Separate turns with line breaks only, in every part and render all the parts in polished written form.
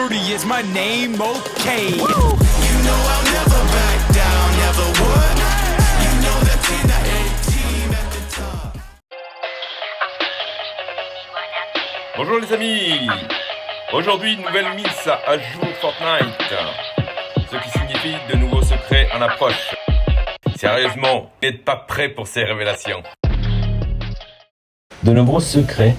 Rudy is my name, okay.
Woo! You know I'll never back down, never would. You know that team, that A-team at the top.
Bonjour les amis. Aujourd'hui, nouvelle mise à jour Fortnite. Ce qui signifie de nouveaux secrets en approche. Sérieusement, n'êtes pas prêts pour ces révélations.
De nombreux secrets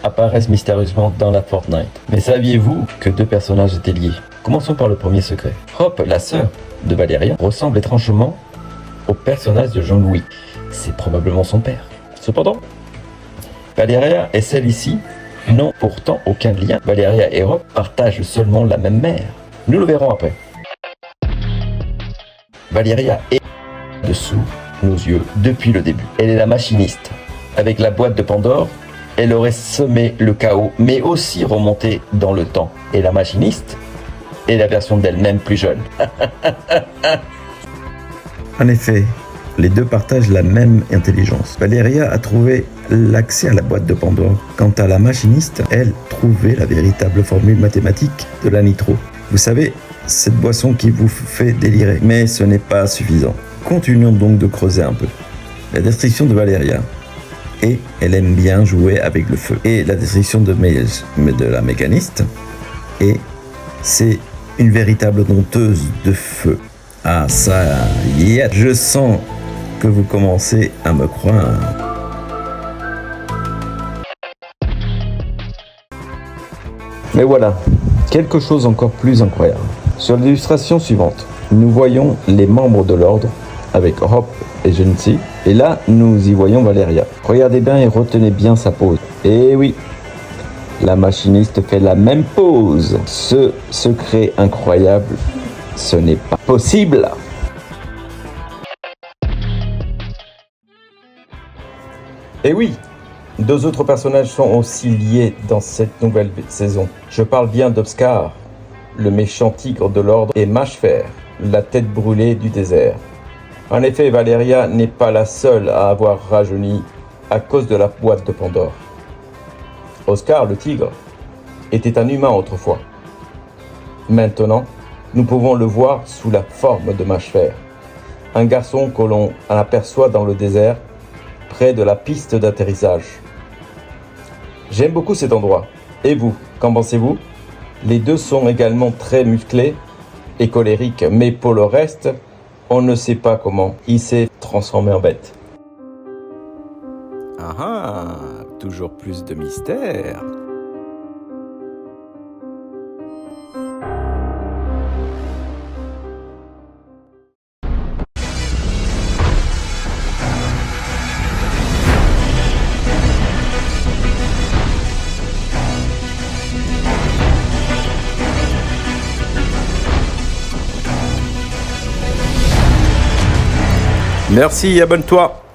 apparaissent mystérieusement dans la Fortnite. Mais saviez-vous que deux personnages étaient liés? Commençons par le premier secret. Hop, la sœur de Valeria, ressemble étrangement au personnage de Jean-Louis. C'est probablement son père. Cependant, Valeria et celle ici n'ont pourtant aucun lien. Valeria et Hop partagent seulement la même mère. Nous le verrons après. Valeria est dessous nos yeux depuis le début. Elle est la machiniste. Avec la boîte de Pandore, elle aurait semé le chaos, mais aussi remonté dans le temps. Et la machiniste est la version d'elle-même plus jeune.
En effet, les deux partagent la même intelligence. Valeria a trouvé l'accès à la boîte de Pandore. Quant à la machiniste, elle trouvait la véritable formule mathématique de la nitro. Vous savez, cette boisson qui vous fait délirer. Mais ce n'est pas suffisant. Continuons donc de creuser un peu. La description de Valeria. Et elle aime bien jouer avec le feu. Et la description de la mécaniste. Et c'est une véritable dompteuse de feu. Ah ça y est, je sens que vous commencez à me croire. Mais voilà, quelque chose encore plus incroyable. Sur l'illustration suivante, nous voyons les membres de l'ordre avec Hop et Gency. Et là, nous y voyons Valeria. Regardez bien et retenez bien sa pose. Et oui, la machiniste fait la même pose. Ce secret incroyable, ce n'est pas possible. Et oui, deux autres personnages sont aussi liés dans cette nouvelle saison. Je parle bien d'Obscar, le méchant tigre de l'ordre, et Mashfer, la tête brûlée du désert. En effet, Valeria n'est pas la seule à avoir rajeuni à cause de la boîte de Pandore. Oscar, le tigre, était un humain autrefois. Maintenant, nous pouvons le voir sous la forme de Mashfer, un garçon que l'on aperçoit dans le désert, près de la piste d'atterrissage. J'aime beaucoup cet endroit. Et vous, qu'en pensez-vous? Les deux sont également très musclés et colériques, mais pour le reste, on ne sait pas comment il s'est transformé en bête.
Ah ah, toujours plus de mystère.
Merci, abonne-toi.